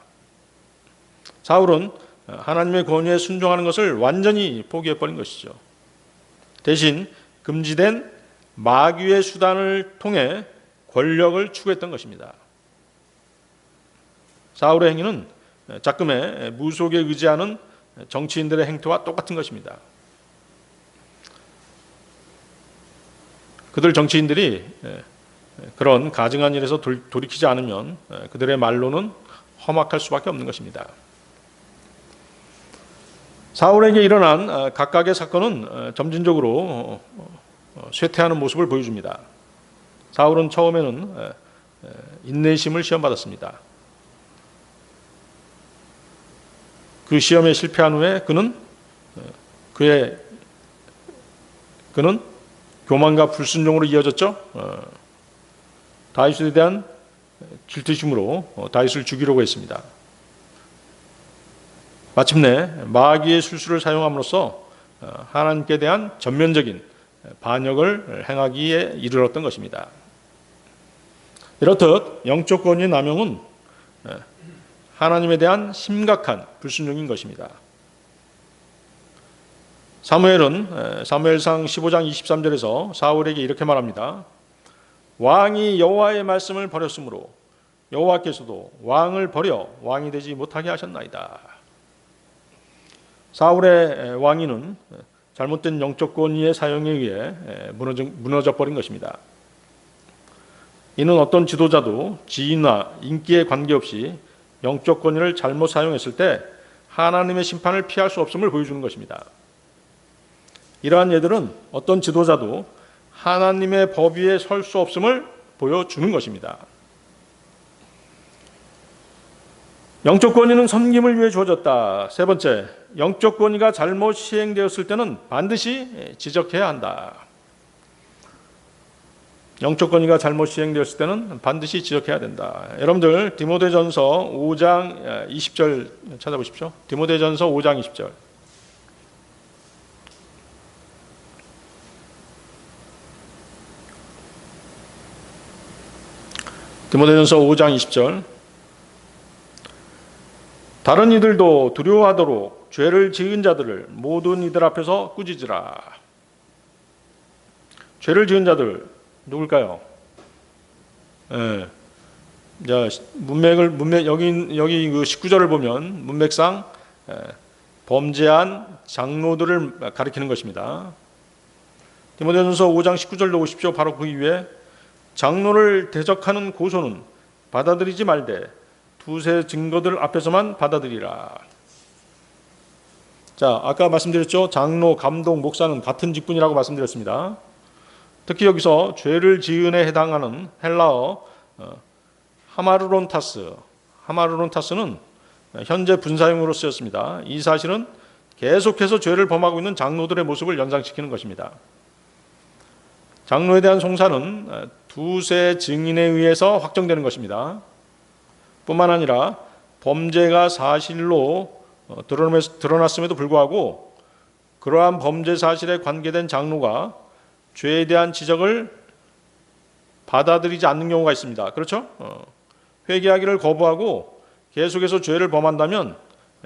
사울은 하나님의 권위에 순종하는 것을 완전히 포기해버린 것이죠. 대신 금지된 마귀의 수단을 통해 권력을 추구했던 것입니다. 사울의 행위는 작금의 무속에 의지하는 정치인들의 행태와 똑같은 것입니다. 그들 정치인들이 그런 가증한 일에서 돌이키지 않으면 그들의 말로는 험악할 수밖에 없는 것입니다. 사울에게 일어난 각각의 사건은 점진적으로 쇠퇴하는 모습을 보여줍니다. 사울은 처음에는 인내심을 시험받았습니다. 그 시험에 실패한 후에 그는 교만과 불순종으로 이어졌죠. 다윗에 대한 질투심으로 다윗을 죽이려고 했습니다. 마침내 마귀의 술수를 사용함으로써 하나님께 대한 전면적인 반역을 행하기에 이르렀던 것입니다. 이렇듯 영적 권위의 남용은 하나님에 대한 심각한 불순종인 것입니다. 사무엘은 사무엘상 15장 23절에서 사울에게 이렇게 말합니다. 왕이 여호와의 말씀을 버렸으므로 여호와께서도 왕을 버려 왕이 되지 못하게 하셨나이다. 사울의 왕위는 잘못된 영적 권위의 사용에 의해 무너져 버린 것입니다. 이는 어떤 지도자도 지위나 인기에 관계없이 영적 권위를 잘못 사용했을 때 하나님의 심판을 피할 수 없음을 보여주는 것입니다. 이러한 예들은 어떤 지도자도 하나님의 법 위에 설 수 없음을 보여주는 것입니다. 영적 권위는 섬김을 위해 주어졌다. 세 번째, 영적 권위가 잘못 시행되었을 때는 반드시 지적해야 한다. 영적 권위가 잘못 시행되었을 때는 반드시 지적해야 된다. 여러분들 디모데전서 5장 20절 찾아보십시오. 디모데전서 5장 20절. 디모데전서 5장 20절. 다른 이들도 두려워하도록 죄를 지은 자들을 모든 이들 앞에서 꾸짖으라. 죄를 지은 자들 누굴까요? 여기 그 19절을 보면 문맥상 범죄한 장로들을 가리키는 것입니다. 디모데전서 5장 19절도 보십시오. 바로 그 이후에 장로를 대적하는 고소는 받아들이지 말되 두세 증거들 앞에서만 받아들이라. 자, 아까 말씀드렸죠. 장로, 감독, 목사는 같은 직분이라고 말씀드렸습니다. 특히 여기서 죄를 지은에 해당하는 헬라어 하마르론타스는 현재 분사형으로 쓰였습니다. 이 사실은 계속해서 죄를 범하고 있는 장로들의 모습을 연상시키는 것입니다. 장로에 대한 송사는 두세 증인에 의해서 확정되는 것입니다. 뿐만 아니라 범죄가 사실로 드러났음에도 불구하고 그러한 범죄 사실에 관계된 장로가 죄에 대한 지적을 받아들이지 않는 경우가 있습니다. 그렇죠? 회개하기를 거부하고 계속해서 죄를 범한다면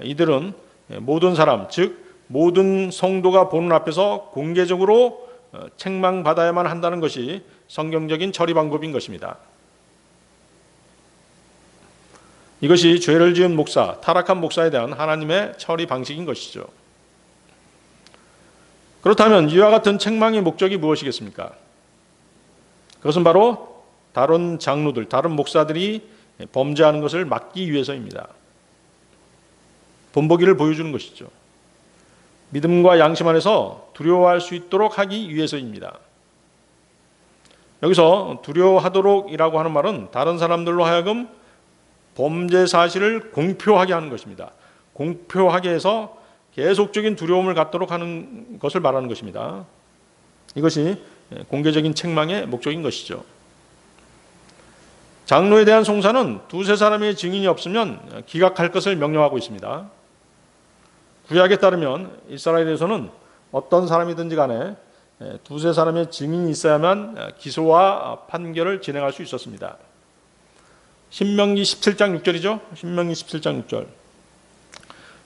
이들은 모든 사람, 즉 모든 성도가 보는 앞에서 공개적으로 책망받아야만 한다는 것이 성경적인 처리 방법인 것입니다. 이것이 죄를 지은 목사, 타락한 목사에 대한 하나님의 처리 방식인 것이죠. 그렇다면 이와 같은 책망의 목적이 무엇이겠습니까? 그것은 바로 다른 장로들, 다른 목사들이 범죄하는 것을 막기 위해서입니다. 본보기를 보여주는 것이죠. 믿음과 양심 안에서 두려워할 수 있도록 하기 위해서입니다. 여기서 두려워하도록이라고 하는 말은 다른 사람들로 하여금 범죄 사실을 공표하게 하는 것입니다. 공표하게 해서 계속적인 두려움을 갖도록 하는 것을 말하는 것입니다. 이것이 공개적인 책망의 목적인 것이죠. 장로에 대한 송사는 두세 사람의 증인이 없으면 기각할 것을 명령하고 있습니다. 구약에 따르면 이스라엘에서는 어떤 사람이든지 간에 두세 사람의 증인이 있어야만 기소와 판결을 진행할 수 있었습니다. 신명기 17장 6절이죠. 신명기 17장 6절.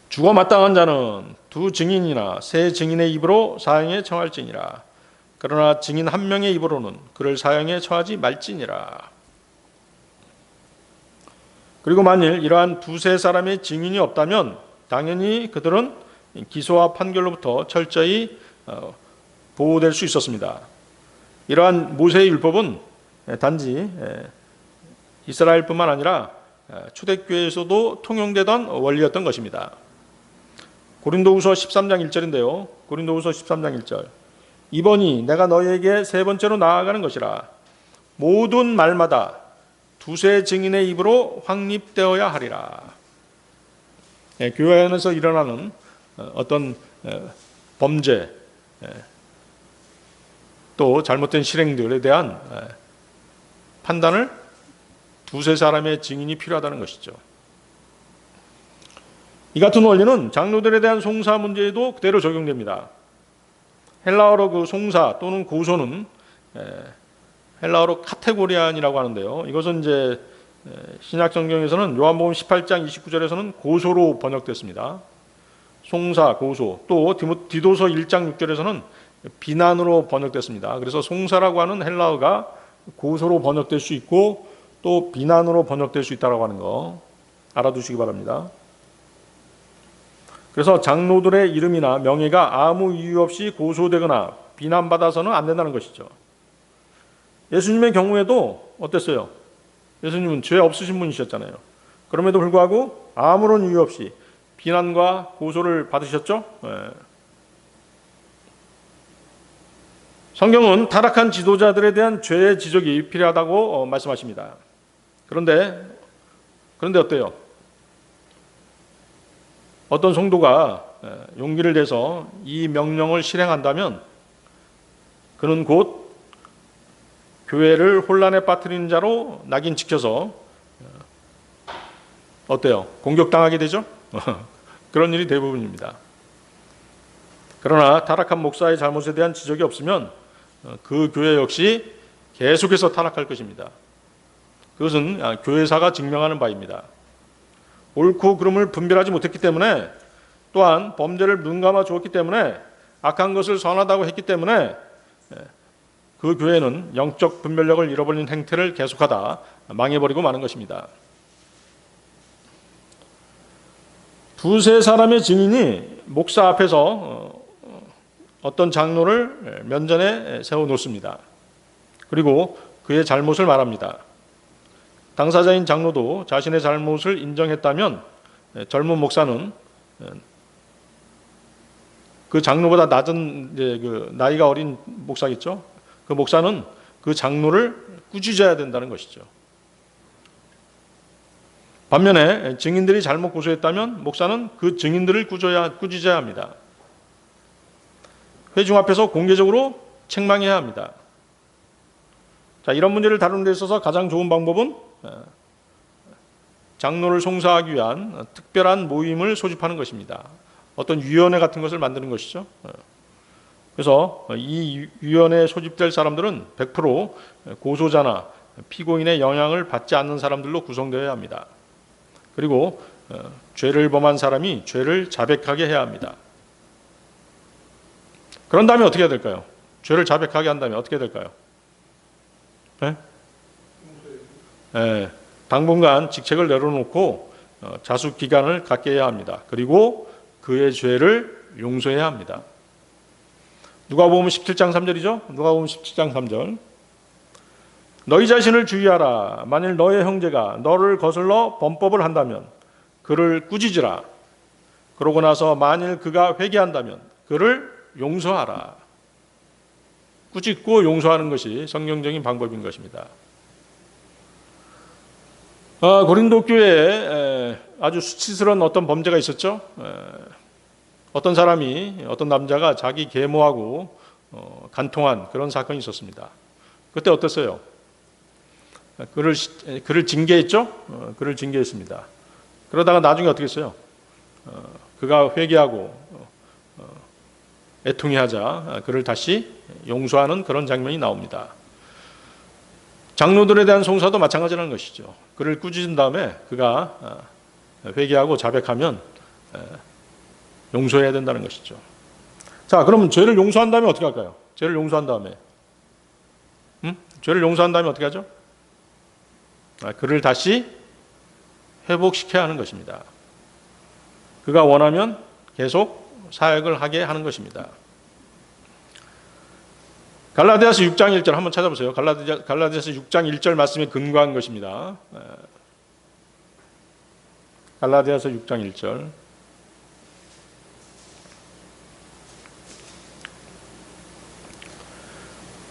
죽어 마땅한 자는 두 증인이나 세 증인의 입으로 사형에 처할지니라. 그러나 증인 한 명의 입으로는 그를 사형에 처하지 말지니라. 그리고 만일 이러한 두세 사람의 증인이 없다면 당연히 그들은 기소와 판결로부터 철저히 보호될 수 있었습니다. 이러한 모세의 율법은 단지 이스라엘뿐만 아니라 초대교회에서도 통용되던 원리였던 것입니다. 고린도후서 13장 1절인데요. 고린도후서 13장 1절. 이번이 내가 너희에게 세 번째로 나아가는 것이라. 모든 말마다 두세 증인의 입으로 확립되어야 하리라. 교회 안에서 일어나는 어떤 범죄 또 잘못된 실행들에 대한 판단을 두세 사람의 증인이 필요하다는 것이죠. 이 같은 원리는 장로들에 대한 송사 문제에도 그대로 적용됩니다. 헬라어로 그 송사 또는 고소는 헬라어로 카테고리안이라고 하는데요. 이것은 이제 신약 성경에서는 요한복음 18장 29절에서는 고소로 번역됐습니다. 송사, 고소. 또 디도서 1장 6절에서는 비난으로 번역됐습니다. 그래서 송사라고 하는 헬라어가 고소로 번역될 수 있고 또 비난으로 번역될 수 있다고 하는 거 알아두시기 바랍니다. 그래서 장로들의 이름이나 명예가 아무 이유 없이 고소되거나 비난받아서는 안 된다는 것이죠. 예수님의 경우에도 어땠어요? 예수님은 죄 없으신 분이셨잖아요. 그럼에도 불구하고 아무런 이유 없이 비난과 고소를 받으셨죠? 성경은 타락한 지도자들에 대한 죄의 지적이 필요하다고 말씀하십니다. 그런데 어때요? 어떤 성도가 용기를 내서 이 명령을 실행한다면 그는 곧 교회를 혼란에 빠뜨리는 자로 낙인 찍혀서 어때요? 공격당하게 되죠? 그런 일이 대부분입니다. 그러나 타락한 목사의 잘못에 대한 지적이 없으면 그 교회 역시 계속해서 타락할 것입니다. 그것은 교회사가 증명하는 바입니다. 옳고 그름을 분별하지 못했기 때문에 또한 범죄를 눈 감아 주었기 때문에 악한 것을 선하다고 했기 때문에 그 교회는 영적 분별력을 잃어버린 행태를 계속하다 망해버리고 마는 것입니다. 두세 사람의 증인이 목사 앞에서 어떤 장로를 면전에 세워놓습니다. 그리고 그의 잘못을 말합니다. 당사자인 장로도 자신의 잘못을 인정했다면 젊은 목사는 그 장로보다 낮은 그 나이가 어린 목사겠죠. 그 목사는 그 장로를 꾸짖어야 된다는 것이죠. 반면에 증인들이 잘못 고소했다면 목사는 그 증인들을 꾸짖어야 합니다. 회중 앞에서 공개적으로 책망해야 합니다. 자, 이런 문제를 다루는 데 있어서 가장 좋은 방법은 장로를 송사하기 위한 특별한 모임을 소집하는 것입니다. 어떤 위원회 같은 것을 만드는 것이죠. 그래서 이 위원회에 소집될 사람들은 100% 고소자나 피고인의 영향을 받지 않는 사람들로 구성되어야 합니다. 그리고 죄를 범한 사람이 죄를 자백하게 해야 합니다. 그런 다음에 어떻게 해야 될까요? 죄를 자백하게 한 다음에 어떻게 해야 될까요? 네? 당분간 직책을 내려놓고 자숙 기간을 갖게 해야 합니다. 그리고 그의 죄를 용서해야 합니다. 누가복음 17장 3절이죠. 누가복음 17장 3절. 너희 자신을 주의하라. 만일 너의 형제가 너를 거슬러 범법을 한다면 그를 꾸짖으라. 그러고 나서 만일 그가 회개한다면 그를 용서하라. 꾸짖고 용서하는 것이 성경적인 방법인 것입니다. 고린도 교회에 아주 수치스러운 어떤 범죄가 있었죠. 어떤 사람이, 어떤 남자가 자기 계모하고 간통한 그런 사건이 있었습니다. 그때 어땠어요? 그를 징계했죠? 그를 징계했습니다. 그러다가 나중에 어떻게 했어요? 그가 회개하고 애통해하자 그를 다시 용서하는 그런 장면이 나옵니다. 장로들에 대한 송사도 마찬가지라는 것이죠. 그를 꾸짖은 다음에 그가 회개하고 자백하면 용서해야 된다는 것이죠. 자, 그럼 죄를 용서한 다음에 어떻게 할까요? 죄를 용서한 다음에 죄를 용서한 다음에 어떻게 하죠? 그를 다시 회복시켜야 하는 것입니다. 그가 원하면 계속 사역을 하게 하는 것입니다. 갈라디아서 6장 1절 한번 찾아보세요. 갈라디아서 6장 1절 말씀에 근거한 것입니다. 갈라디아서 6장 1절.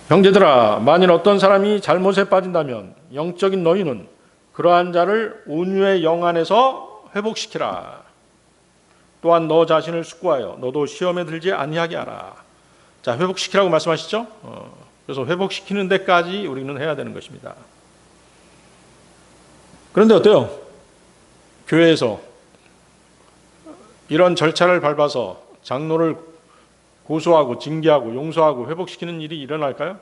형제들아, 만일 어떤 사람이 잘못에 빠진다면 영적인 너희는 그러한 자를 온유의 영 안에서 회복시키라. 또한 너 자신을 숙고하여 너도 시험에 들지 아니하게 하라. 자, 회복시키라고 말씀하시죠? 그래서 회복시키는 데까지 우리는 해야 되는 것입니다. 그런데 어때요? 교회에서 이런 절차를 밟아서 장로를 고소하고 징계하고 용서하고 회복시키는 일이 일어날까요?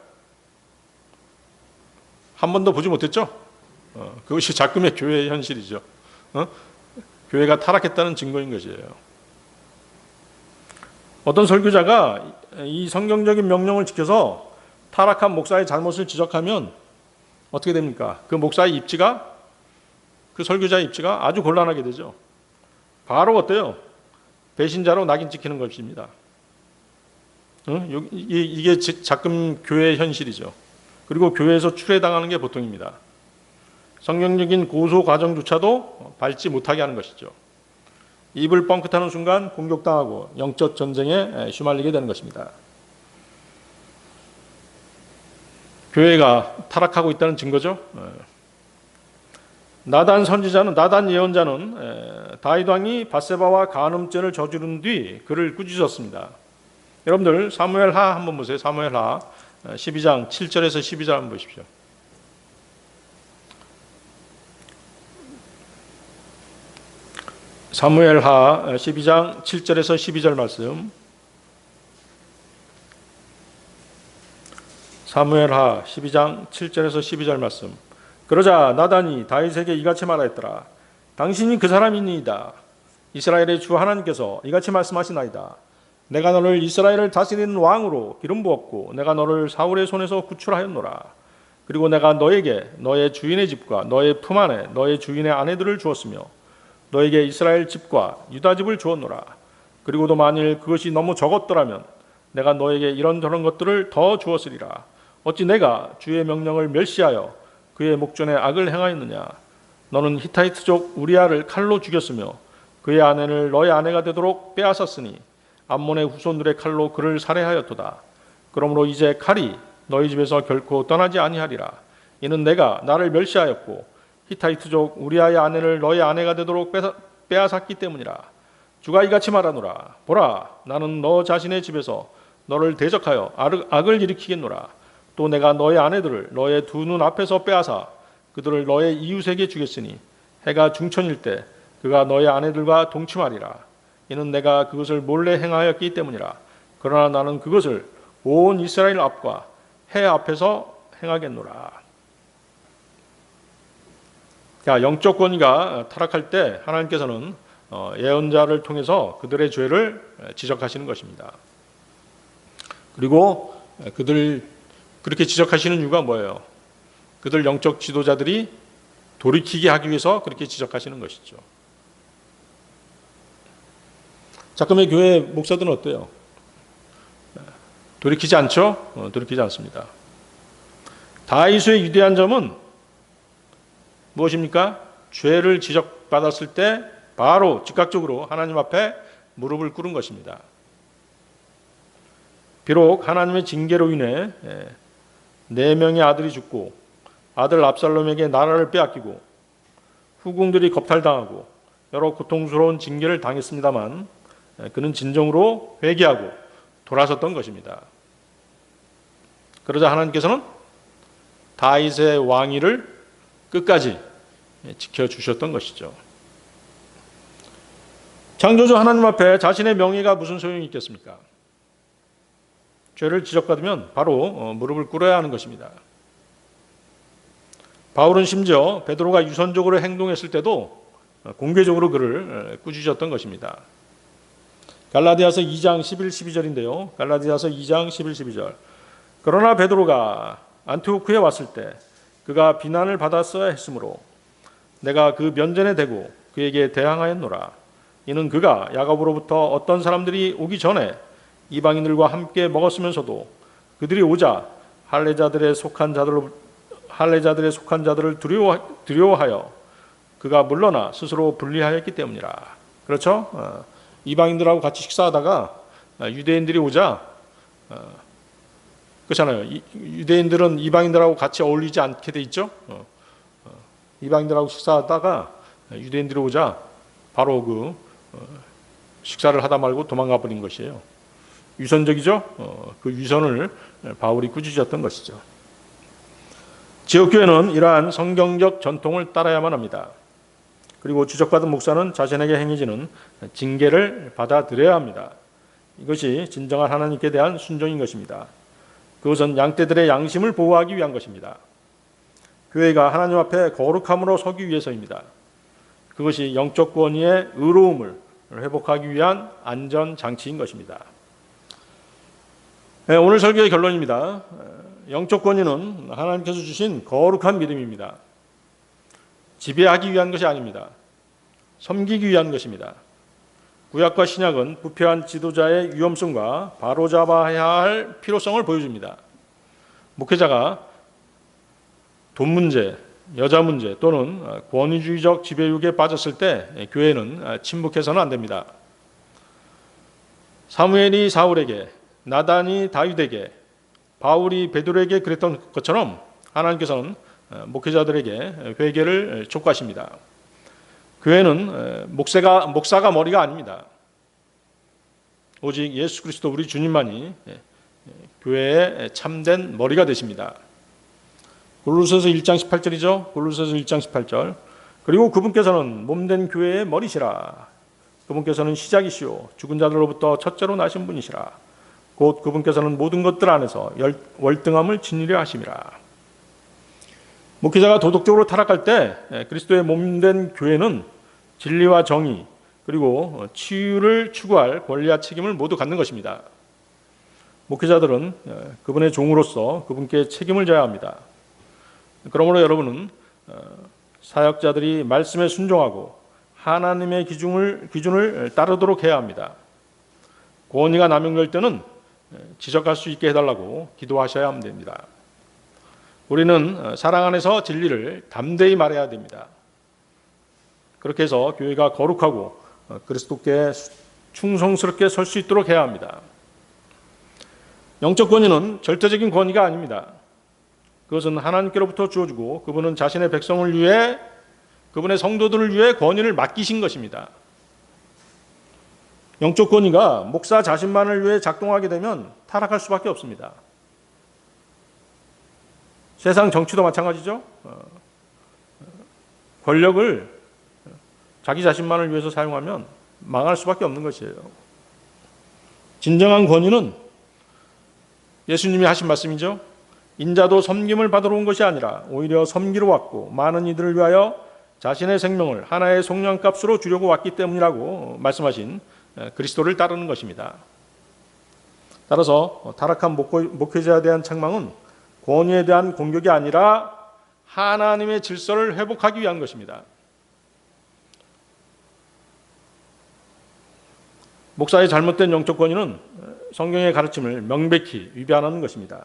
한 번도 보지 못했죠? 그것이 작금의 교회의 현실이죠. 교회가 타락했다는 증거인 것이에요. 어떤 설교자가 이 성경적인 명령을 지켜서 타락한 목사의 잘못을 지적하면 어떻게 됩니까? 그 목사의 입지가, 그 설교자의 입지가 아주 곤란하게 되죠. 바로 어때요? 배신자로 낙인 찍히는 것입니다. 이게 작금 교회의 현실이죠. 그리고 교회에서 추례당하는 게 보통입니다. 성경적인 고소 과정조차도 밟지 못하게 하는 것이죠. 입을 뻥끗하는 순간 공격당하고 영적 전쟁에 휘말리게 되는 것입니다. 교회가 타락하고 있다는 증거죠. 나단 선지자는, 나단 예언자는 다윗 왕이 밧세바와 간음죄를 저지른 뒤 그를 꾸짖었습니다. 여러분들 사무엘하 한번 보세요. 사무엘하 12장 7절에서 12절 한번 보십시오. 사무엘하 12장 7절에서 12절 말씀. 사무엘하 12장 7절에서 12절 말씀. 그러자 나단이 다윗에게 이같이 말하였더라. 당신이 그 사람이니이다. 이스라엘의 주 하나님께서 이같이 말씀하시나이다. 내가 너를 이스라엘을 다스리는 왕으로 기름 부었고 내가 너를 사울의 손에서 구출하였노라. 그리고 내가 너에게 너의 주인의 집과 너의 품 안에 너의 주인의 아내들을 주었으며 너에게 이스라엘 집과 유다 집을 주었노라. 그리고도 만일 그것이 너무 적었더라면 내가 너에게 이런저런 것들을 더 주었으리라. 어찌 내가 주의 명령을 멸시하여 그의 목전에 악을 행하였느냐. 너는 히타이트족 우리아를 칼로 죽였으며 그의 아내를 너의 아내가 되도록 빼앗았으니 암몬의 후손들의 칼로 그를 살해하였도다. 그러므로 이제 칼이 너희 집에서 결코 떠나지 아니하리라. 이는 내가 나를 멸시하였고 히타이트족 우리아의 아내를 너의 아내가 되도록 빼앗았기 때문이라. 주가 이같이 말하노라. 보라, 나는 너 자신의 집에서 너를 대적하여 악을 일으키겠노라. 또 내가 너의 아내들을 너의 두 눈 앞에서 빼앗아 그들을 너의 이웃에게 주겠으니 해가 중천일 때 그가 너의 아내들과 동침하리라. 이는 내가 그것을 몰래 행하였기 때문이라. 그러나 나는 그것을 온 이스라엘 앞과 해 앞에서 행하겠노라. 자, 영적 권위가 타락할 때 하나님께서는 예언자를 통해서 그들의 죄를 지적하시는 것입니다. 그리고 그들 그렇게 지적하시는 이유가 뭐예요? 그들 영적 지도자들이 돌이키게 하기 위해서 그렇게 지적하시는 것이죠. 작금의 교회 목사들은 어때요? 돌이키지 않죠? 돌이키지 않습니다. 다윗의 위대한 점은 무엇입니까? 죄를 지적받았을 때 바로 즉각적으로 하나님 앞에 무릎을 꿇은 것입니다. 비록 하나님의 징계로 인해 4명의 아들이 죽고 아들 압살롬에게 나라를 빼앗기고 후궁들이 겁탈당하고 여러 고통스러운 징계를 당했습니다만 그는 진정으로 회개하고 돌아섰던 것입니다. 그러자 하나님께서는 다윗의 왕위를 끝까지 지켜주셨던 것이죠. 창조주 하나님 앞에 자신의 명예가 무슨 소용이 있겠습니까? 죄를 지적받으면 바로 무릎을 꿇어야 하는 것입니다. 바울은 심지어 베드로가 유선적으로 행동했을 때도 공개적으로 그를 꾸짖었던 것입니다. 갈라디아서 2장 11, 12절인데요. 갈라디아서 2장 11, 12절. 그러나 베드로가 안티오크에 왔을 때 그가 비난을 받았어야 했으므로 내가 그 면전에 대고 그에게 대항하였노라. 이는 그가 야고보로부터 어떤 사람들이 오기 전에 이방인들과 함께 먹었으면서도 그들이 오자 할례자들의 속한 자들을 두려워하여 그가 물러나 스스로 분리하였기 때문이라. 그렇죠? 이방인들하고 같이 식사하다가 유대인들이 오자 그렇잖아요. 유대인들은 이방인들하고 같이 어울리지 않게 돼 있죠. 이방인들하고 식사하다가 유대인들이 오자 바로 그 식사를 하다 말고 도망가 버린 것이에요. 위선적이죠. 그 위선을 바울이 꾸짖었던 것이죠. 지역교회는 이러한 성경적 전통을 따라야만 합니다. 그리고 지적받은 목사는 자신에게 행해지는 징계를 받아들여야 합니다. 이것이 진정한 하나님께 대한 순종인 것입니다. 그것은 양떼들의 양심을 보호하기 위한 것입니다. 교회가 하나님 앞에 거룩함으로 서기 위해서입니다. 그것이 영적 권위의 의로움을 회복하기 위한 안전장치인 것입니다. 오늘 설교의 결론입니다. 영적 권위는 하나님께서 주신 거룩한 믿음입니다. 지배하기 위한 것이 아닙니다. 섬기기 위한 것입니다. 구약과 신약은 부패한 지도자의 위험성과 바로잡아야 할 필요성을 보여줍니다. 목회자가 돈 문제, 여자 문제 또는 권위주의적 지배욕에 빠졌을 때 교회는 침묵해서는 안 됩니다. 사무엘이 사울에게, 나단이 다윗에게, 바울이 베드로에게 그랬던 것처럼 하나님께서는 목회자들에게 회개를 촉구하십니다. 교회는 목사가 머리가 아닙니다. 오직 예수 그리스도 우리 주님만이 교회의 참된 머리가 되십니다. 골로새서 1장 18절이죠. 골로새서 1장 18절. 그리고 그분께서는 몸된 교회의 머리시라. 그분께서는 시작이시오 죽은 자들로부터 첫째로 나신 분이시라. 곧 그분께서는 모든 것들 안에서 월등함을 지니려 하심이라. 목회자가 도덕적으로 타락할 때 그리스도의 몸된 교회는 진리와 정의 그리고 치유를 추구할 권리와 책임을 모두 갖는 것입니다. 목회자들은 그분의 종으로서 그분께 책임을 져야 합니다. 그러므로 여러분은 사역자들이 말씀에 순종하고 하나님의 기준을 따르도록 해야 합니다. 권위가 남용될 때는 지적할 수 있게 해달라고 기도하셔야 됩니다. 우리는 사랑 안에서 진리를 담대히 말해야 됩니다. 그렇게 해서 교회가 거룩하고 그리스도께 충성스럽게 설 수 있도록 해야 합니다. 영적 권위는 절대적인 권위가 아닙니다. 그것은 하나님께로부터 주어지고 그분은 자신의 백성을 위해 그분의 성도들을 위해 권위를 맡기신 것입니다. 영적 권위가 목사 자신만을 위해 작동하게 되면 타락할 수밖에 없습니다. 세상 정치도 마찬가지죠. 권력을 자기 자신만을 위해서 사용하면 망할 수밖에 없는 것이에요. 진정한 권위는 예수님이 하신 말씀이죠. 인자도 섬김을 받으러 온 것이 아니라 오히려 섬기러 왔고 많은 이들을 위하여 자신의 생명을 하나의 속량값으로 주려고 왔기 때문이라고 말씀하신 그리스도를 따르는 것입니다. 따라서 타락한 목회자에 대한 책망은 권위에 대한 공격이 아니라 하나님의 질서를 회복하기 위한 것입니다. 목사의 잘못된 영적 권위는 성경의 가르침을 명백히 위반하는 것입니다.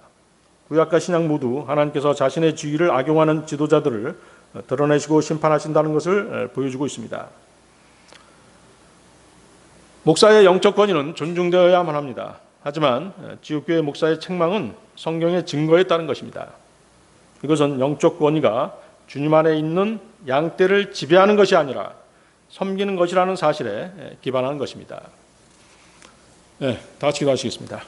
구약과 신약 모두 하나님께서 자신의 지위를 악용하는 지도자들을 드러내시고 심판하신다는 것을 보여주고 있습니다. 목사의 영적 권위는 존중되어야만 합니다. 하지만 지역교회 목사의 책망은 성경의 증거에 따른 것입니다. 이것은 영적 권위가 주님 안에 있는 양떼를 지배하는 것이 아니라 섬기는 것이라는 사실에 기반하는 것입니다. 네, 다 같이 기도하시겠습니다.